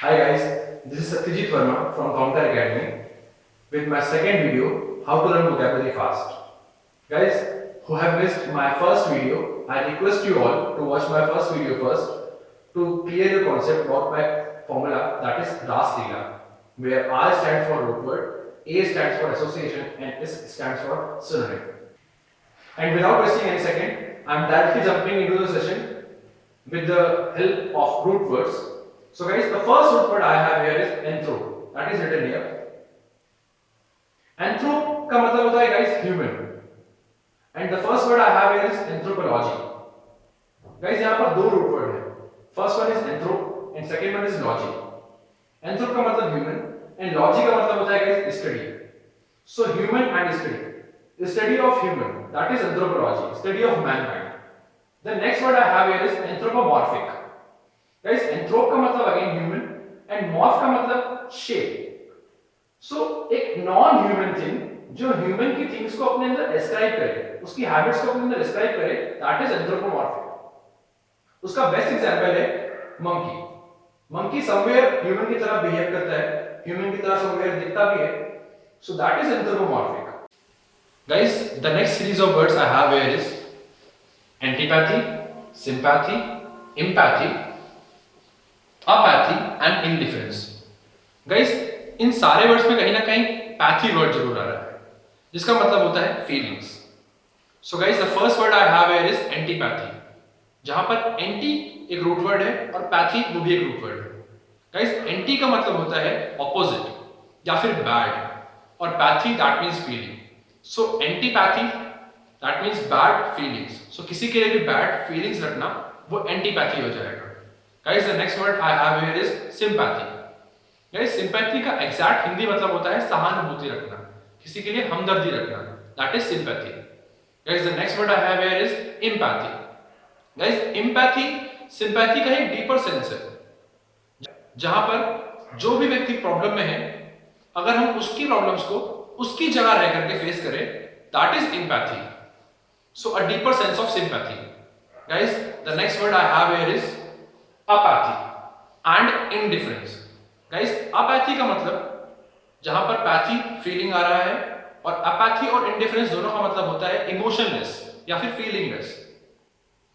Hi guys, this is Satyajit Verma from Counter Academy with my second video, How to Learn Vocabulary Fast. Guys who have missed my first video, I request you all to watch my first video first to clear your concept about my formula, that is RAS Leela, where R stands for root word, A stands for association and S stands for synonym. And without wasting any second, I am directly jumping into the session with the help of root words. So guys, the first root word I have here is anthro. That is written here. Anthro का मतलब होता है guys human. And the first word I have here is anthropology. Guys यहाँ पर दो root word हैं. First one is anthro and second one is logy. Anthro का मतलब human and logy का मतलब होता है guys study. So human and study. The study of human, that is anthropology, study of mankind. The next word I have here is anthropomorphic. Guys, anthrop का मतलब again human and morph का मतलब shape. So एक non human thing जो human की things को अपने अंदर डिस्क्राइब करे, उसकी हैबिट्स को अपने अंदर डिस्क्राइब करे, दैट इज एंथ्रोपोमॉर्फिक. उसका बेस्ट एग्जांपल है मंकी. मंकी समवेयर ह्यूमन की तरह बिहेव करता है, ह्यूमन की तरह समवेयर दिखता भी है, so that is anthropomorphic. Guys, the next series of words I have here is antipathy, sympathy, empathy, apathy and indifference. Guys, इन सारे वर्ड्स में कहीं ना कहीं पैथी वर्ड जरूर आ रहा है, जिसका मतलब होता है feelings. So guys, the first word I have here is antipathy, जहां पर एंटी एक रूट वर्ड है और पैथी वो भी एक रूट वर्ड है. गाइस, एंटी का मतलब होता है ऑपोजिट या फिर बैड, और pathy that means feeling. So antipathy that means bad feelings. So किसी के लिए भी बैड फीलिंग्स रखना वो एंटीपैथी हो जाएगा. Guys, the next word I have here is sympathy. Guys, sympathy का एग्जैक्ट हिंदी मतलब होता है सहानुभूति रखना, किसी के लिए हमदर्दी रखना, that is sympathy. Guys, the next word I have here is empathy. Guys, empathy sympathy का एक डीपर सेंस है, जहां पर जो भी व्यक्ति प्रॉब्लम में है, अगर हम उसकी प्रॉब्लम्स को उसकी जगह रह करके फेस करें, that is empathy. So a deeper sense of sympathy. Guys, the next word I have here is apathy and indifference. Guys, apathy का मतलब जहां पर पैथी फीलिंग आ रहा है, और अपैथी और इंडिफरेंस दोनों का मतलब होता है इमोशनलेस या फिर फीलिंगलेस.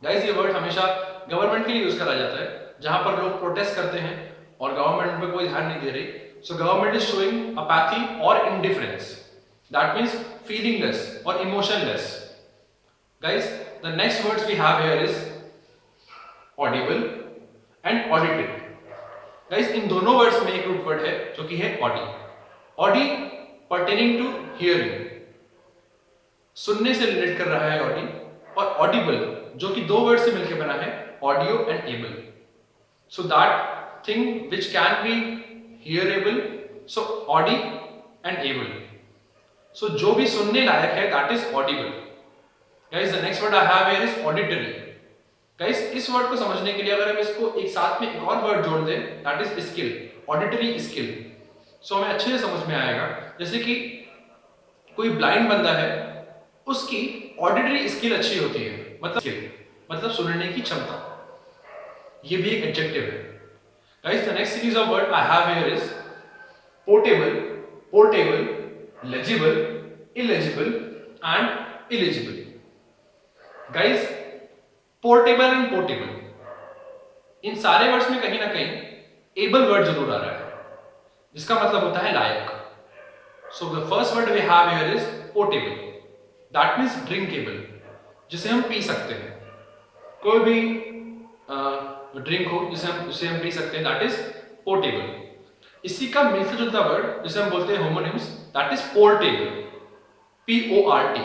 गाइस, ये वर्ड हमेशा गवर्नमेंट के लिए यूज करा जाता है, जहां पर लोग प्रोटेस्ट करते हैं और गवर्नमेंट उन पर कोई ध्यान नहीं दे रही. So government is showing apathy और इंडिफरेंस, दैट मींस फीलिंगलेस और emotionless. Guys, the next words we have here is audible and audited. Guys, इन दोनों वर्ड्स में एक रूट वर्ड है जो कि है audi. Audi pertaining to hearing, सुनने से रिलेट कर रहा है ऑडी, और ऑडिबल जो कि दो वर्ड से मिलकर बना है, audio and able. So that thing which can be hearable, so audi and able. So जो भी सुनने लायक है that is audible. Guys, the next word I have here is auditory. Guys, इस वर्ड को समझने के लिए अगर हम इसको एक साथ में एक और वर्ड जोड़ दें, that is skill, auditory skill. So हमें अच्छे से समझ में आएगा. जैसे कि कोई ब्लाइंड बंदा है, उसकी ऑडिटरी स्किल अच्छी होती है, मतलब सुनने की क्षमता. ये भी एक एडजेक्टिव है. Guys, the next series of word I have here is portable, portable, legible, illegible and eligible. Guys, portable and portable, इन सारे वर्ड्स में कहीं ना कहीं एबल वर्ड जरूर आ रहा है, जिसका मतलब होता है लायक. So the first word we have here is portable, that means drinkable, जिसे हम पी सकते हैं. कोई भी ड्रिंक हो जिसे हम पी सकते हैं, दैट इज पोर्टेबल. इसी का मिलता जुलता वर्ड जिसे हम बोलते हैं homonyms, that is portable, PORT.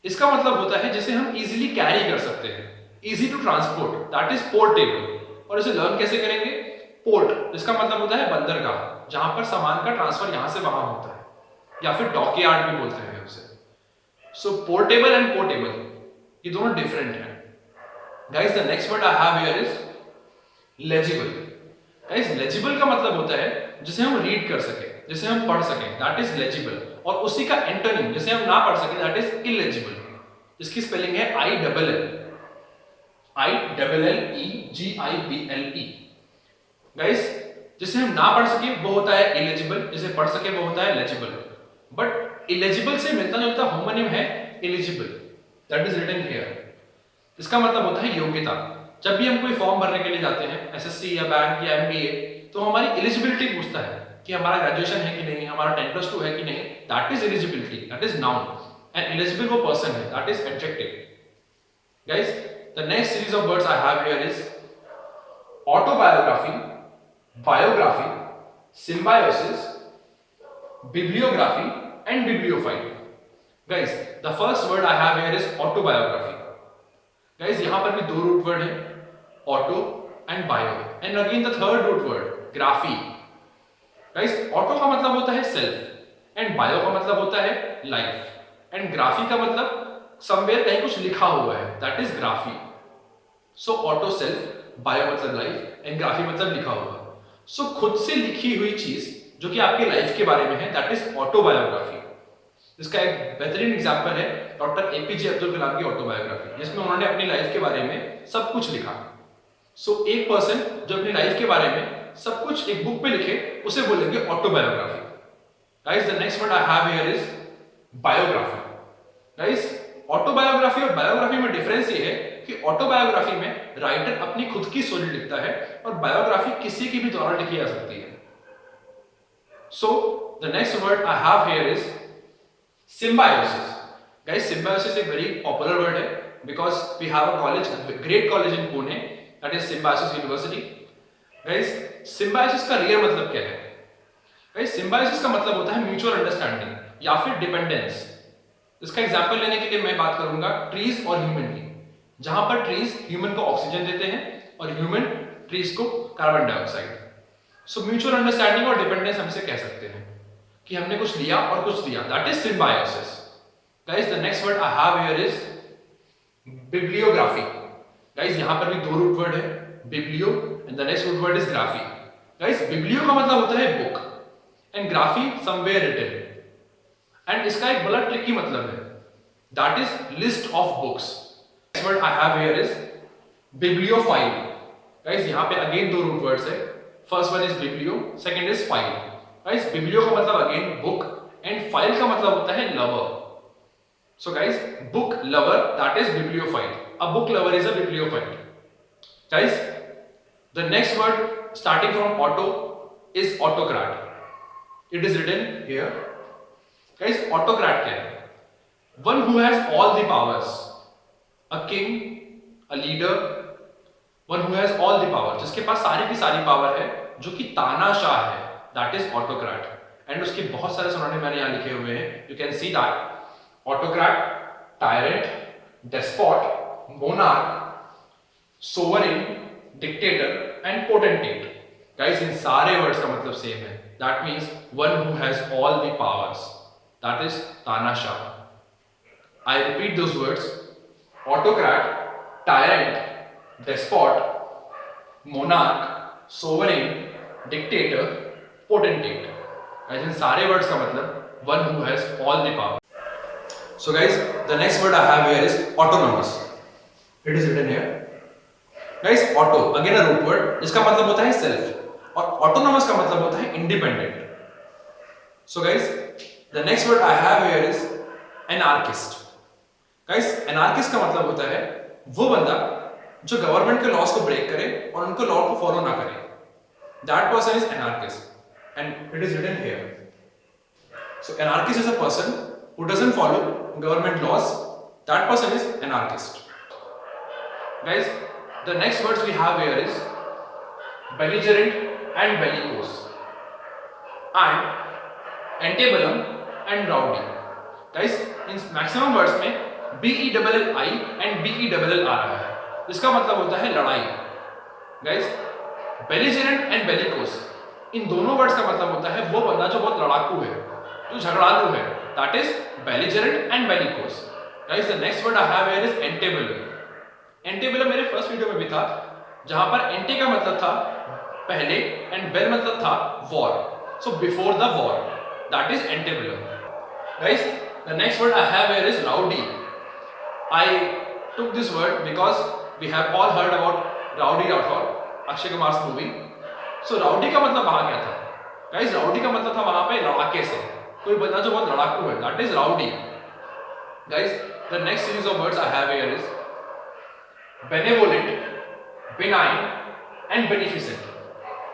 इसका मतलब होता है जिसे हम इजीली कैरी कर सकते हैं, easy to transport, that is portable. और इसे लर्न कैसे करेंगे? पोर्ट, जिसका मतलब होता है बंदरगाह, जहां पर सामान का ट्रांसफर यहां से वहां होता है, या फिर डॉकयार्ड भी बोलते हैं उसे. सो पोर्टेबल एंड पोर्टेबल ये दोनों डिफरेंट हैं. Guys, the next word I have here is legible. Guys, legible का मतलब होता है जिसे हम रीड कर सके, जिसे हम पढ़ सकें, दैट इज लेजिबल. और उसी का एंटोनिम जिसे हम ना पढ़ सके, दैट इज इलेजिबल. इसकी स्पेलिंग है ILLEGIBLE. गाइस, जिसे हम ना पढ़ सके वो होता है इलिजिबल, जिसे पढ़ सके वो होता है लेजिबल। बट इलिजिबल से मिलता जुलता होमोनिम है eligible, that is written here. इसका मतलब होता है योग्यता। जब भी हम कोई फॉर्म भरने के लिए जाते हैं, एसएससी या बैंक या एमबीए, तो हमारी एलिजिबिलिटी पूछता है कि हमारा ग्रेजुएशन है कि नहीं, हमारा 10+2 है कि नहीं, that is eligibility, that is noun. And eligible वो पर्सन है, that is adjective. Guys, the next series of words I have here is autobiography, biography, symbiosis, bibliography and bibliophile. Guys, the first word I have here is autobiography. Guys, यहाँ पर भी दो root word है, auto and bio, and again the third root word graphy. Guys, auto का मतलब होता है self and bio का मतलब होता है लाइफ, एंड ग्राफी का मतलब समवेयर कहीं कुछ लिखा हुआ है, that is graphy. So auto self, bio मतलब लाइफ एंड ग्राफी मतलब लिखा हुआ। सो खुद से लिखी हुई चीज जो कि आपके लाइफ के बारे में है, दैट इज ऑटोबायोग्राफी। इसका एक बेहतरीन एग्जांपल है डॉक्टर एपीजे अब्दुल कलाम की ऑटोबायोग्राफी, जिसमें उन्होंने अपनी लाइफ के बारे में सब कुछ लिखा। सो एक पर्सन जो अपनी लाइफ के बारे में सब कुछ एक बुक पे लिखे, उसे बोलेंगे autobiography. Guys, the next word I have here is biography. Guys, autobiography और बायोग्राफी में डिफरेंस ये है कि ऑटोबायोग्राफी में राइटर अपनी खुद की स्टोरी लिखता है और बायोग्राफी किसी की भी द्वारा लिखी जा सकती है। So the next word I have here is symbiosis. Guys, symbiosis एक very popular word है because we have a college, a great college in Pune, that is Symbiosis University. Guys, symbiosis का real मतलब क्या है? Guys, symbiosis का मतलब होता है mutual understanding या फिर dependence. इसका एग्जाम्पल लेने के लिए मैं बात करूंगा ट्रीज और ह्यूमन की, जहां पर ट्रीज ह्यूमन को ऑक्सीजन देते हैं और ह्यूमन ट्रीज को carbon dioxide. So mutual understanding और डिपेंडेंस हमसे कह सकते हैं कि हमने कुछ लिया और कुछ दिया, that is symbiosis. Guys, the next word I have here is bibliography. Guys, यहां पर भी दो रूट वर्ड है, biblio and the next root word is graphy. Guys, biblio का मतलब होता है book and graphy somewhere written, and इसका एक बड़ा ट्रिकी मतलब है, that is list of books. Next word I have here is bibliophile. Guys, यहां पे अगेन दो रूट वर्ड्स है, first one is biblio, second is file. Guys, biblio का मतलब अगेन बुक एंड फाइल का मतलब होता है lover. So guys, book lover, that is bibliophile. A book lover is a bibliophile. Guys, the next word starting from auto is autocrat. It is written here. Guys, autocrat क्या है? One who has all the powers, a king, a leader, one who has all the power, जिसके पास सारी की सारी power है, जो कि तानाशाह है, दैट इज ऑटोक्रेट। एंड उसके बहुत सारे सिनोनिम मैंने यहां लिखे हुए हैं, you can see that autocrat, tyrant, despot, monarch, sovereign, dictator and potentate. Guys, इन सारे वर्ड्स का मतलब सेम है, that means one who has all the powers, that is तानाशाह। I repeat those words, autocrat, tyrant, despot, monarch, sovereign, dictator, potentate. Guys, इन सारे words का मतलब one who has all the power. So guys, the next word I have here is autonomous. It is written here. Guys, auto again a root word, जिसका मतलब होता है self, और autonomous का मतलब होता है independent. So guys, the next word I have here is anarchist. Guys, anarchist का मतलब होता है वो बंदा जो गवर्नमेंट के लॉस को ब्रेक करे और उनको लॉ को फॉलो ना करे, that person is anarchist and it is written here. So anarchist is a person who doesn't follow government laws, that person is anarchist. Guys, the next words we have here is belligerent and bellicose, and antebellum and rowdy. Guys, in maximum words में BELLI and BELL आ रहा है, इसका मतलब होता है लड़ाई। Guys, belligerent and bellicose, इन दोनों words का मतलब होता है वो बंदा जो बहुत लड़ाकू है, जो झगड़ालू है, that is belligerent and bellicose. Guys, the next word I have here is antebellum. Antebellum मेरे फर्स्ट वीडियो में भी था, जहां पर एंटे का मतलब था पहले एंड बेल मतलब था war, so before the war, that is antebellum. Guys, the next word I have here is rowdy. I took this word because we have all heard about Rowdy Rathore, Akshay Kumar's movie. So rowdy का मतलब वहां क्या था guys? Rowdy का मतलब था वहां पे लड़ाके से, कोई बंदा जो बहुत लड़ाकू है, that is rowdy. Guys the next series of words I have here is benevolent, benign and beneficent.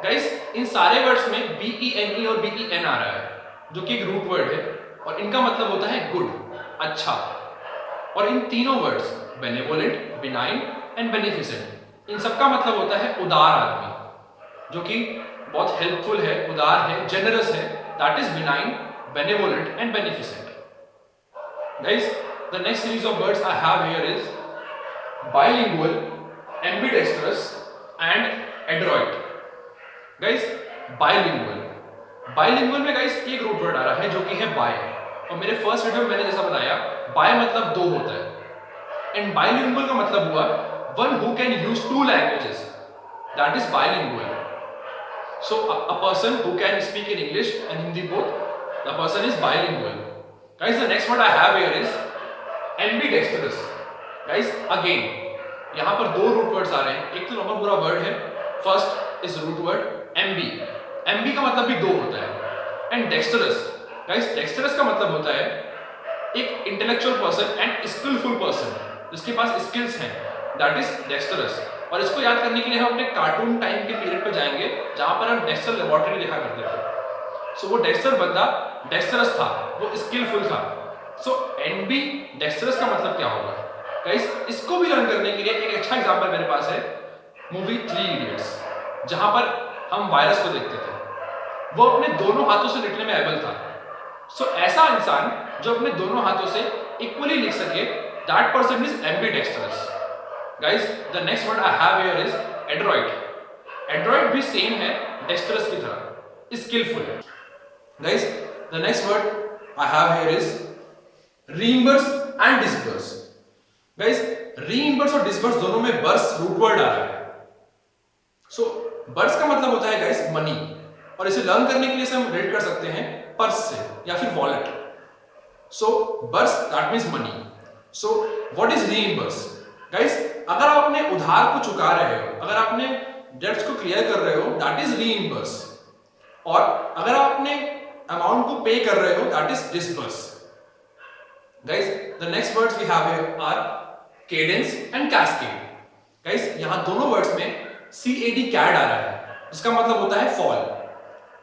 Guys इन सारे वर्ड्स में BENE और BEN आ रहा है, जो कि एक रूट वर्ड है और इनका मतलब होता है गुड, अच्छा। और इन तीनों words benevolent, benign and beneficent, इन सबका मतलब होता है उदार आदमी, जो कि बहुत हेल्पफुल है, उदार है, जेनरस है, that is benign, benevolent and beneficent. Guys the next series of words I have here is bilingual, ambidextrous and adroit। Guys bilingual में गाइस एक रूट वर्ड आ रहा है जो कि है बाय, और मेरे फर्स्ट वीडियो में मैंने जैसा बताया बाय मतलब दो होता है, एंड बाइलिंगुअल का मतलब हुआ one who can use to languages, that is bilingual. So a person who can speak in English and Hindi both, the person is bilingual. Guys the next word I have here is ambidextrous. Guys again यहां पर दो root words आ रहे हैं, एक तो normal पूरा word है, first is root word ambi का मतलब भी दो होता है, एंड डेक्स्टरस। गाइस डेक्स्टरस का मतलब होता है एक intellectual person and skillful person, जिसके पास स्किल्स हैं, दैट इज डेक्स्टरस। और इसको याद करने के लिए हम अपने कार्टून टाइम के पीरियड पर जाएंगे जहां पर हम डेक्स्टर लेबोरेटरी देखा करते थे। सो वो डेक्स्टर बंदा डेक्स्टरस था, वो स्किलफुल था। सो एनबी डेक्स्टरस का मतलब क्या होगा? गाइस इसको भी लर्न करने के लिए एक अच्छा एग्जांपल मेरे पास है, मूवी 3 इडियट्स, जहां पर हम वायरस को देखते थे। वो अपने दोनों हाथों से लिखने में एबल था। सो ऐसा इंसान जो अपने दोनों हाथों से इक्वली लिख सके, that person is ambidextrous. Guys the next word I have here is adroit. Adroit भी सेम है डेक्स्ट्रस की तरह, skillful. Guys the next word I have here is reimburse and disburse. Guys reimburse और disburse दोनों में बर्स root word आ रहा है। सो बर्स का मतलब होता है गाइस मनी, और इसे लर्न करने के लिए हम रिलेट कर सकते हैं पर्स से या फिर wallet. So burse that means money. So what is reimburse? Guys अगर आप अपने उधार को चुका रहे हो, अगर आपने डेट्स को क्लियर कर रहे हो, दैट इज रीइंबर्स। और अगर आप अपने अमाउंट को पे कर रहे हो, that is disburse. Guys the next words we have here are cadence and cascade। Guys यहां दोनों वर्ड्स में CAD कैड आ रहा है, जिसका मतलब होता है फॉल।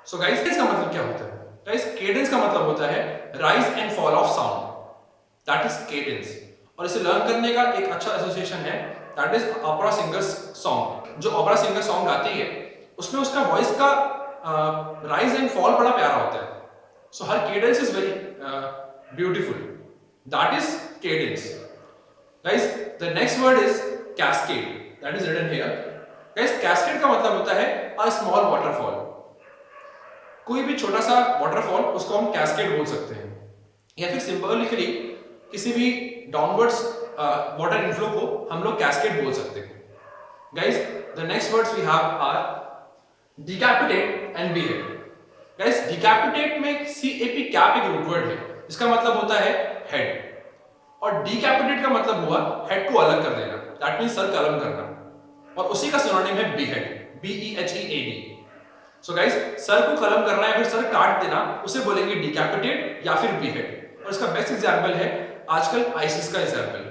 सो गाइस इसका मतलब क्या होता है? गाइस cadence का मतलब होता है rise and fall of sound, that is cadence। और इसे लर्न करने का एक अच्छा एसोसिएशन है, that is opera singers song. जो ओपेरा सिंगर सॉन्ग गाती है उसमें उसका वॉइस का राइज एंड फॉल बड़ा प्यारा होता है। सो हर cadence is very beautiful, that is cadence। Guys, the next word is cascade, that is written here. Guys, cascade का मतलब होता है a small waterfall। कोई भी छोटा सा waterfall उसको हम cascade बोल सकते हैं, या फिर सिंपली किसी भी डाउनवर्ड्स वाटर इनफ्लो को हम लोग cascade बोल सकते हैं। Guys, the next words we have are decapitate and behead। Guys, decapitate में CAP cap एक रूट वर्ड है, इसका मतलब होता है हेड, और डिकैपिटेट का मतलब हुआ हेड को अलग कर देना, दैट मींस सर कलम करना, और उसी का सिनोनिम है बीहेड, BEHEAD। सो गाइस सर को कलम करना या फिर सर काट देना, उसे बोलेंगे डिकैपिटेट या फिर बीहेड। और इसका बेस्ट एग्जांपल है आजकल आईसिस का एग्जांपल,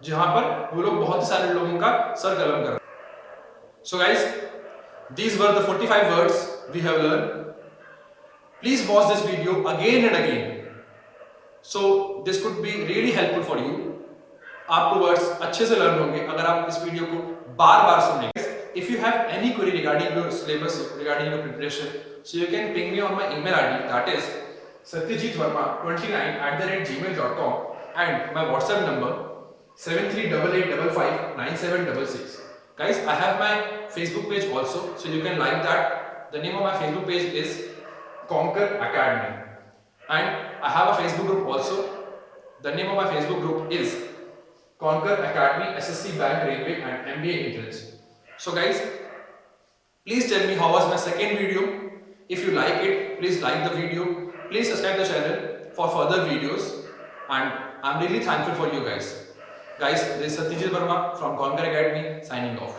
जहां पर वो लोग बहुत सारे लोगों का सर कलम कर रहे हैं। So guys these were the 45 words we have learn. Please watch this video again and again, so this could be really helpful for you। आपको वर्ड्स अच्छे से लर्न होंगे अगर आप इस वीडियो को बार-बार सुनेंगे। If you have any query regarding your syllabus, regarding your preparation, so you can ping me on my email ID, that is satyajitverma29@gmail.com, and my WhatsApp number 7388559766। Guys, I have my Facebook page also, so you can like that। The name of my Facebook page is Conquer Academy, and I have a Facebook group also। The name of my Facebook group is Conquer Academy SSC Bank Railway and MBA Entrance। So guys, please tell me how was my second video। If you like it, please like the video, please subscribe the channel for further videos, and I'm really thankful for you guys। Guys, this is Satyajit Verma from Conquer Academy signing off।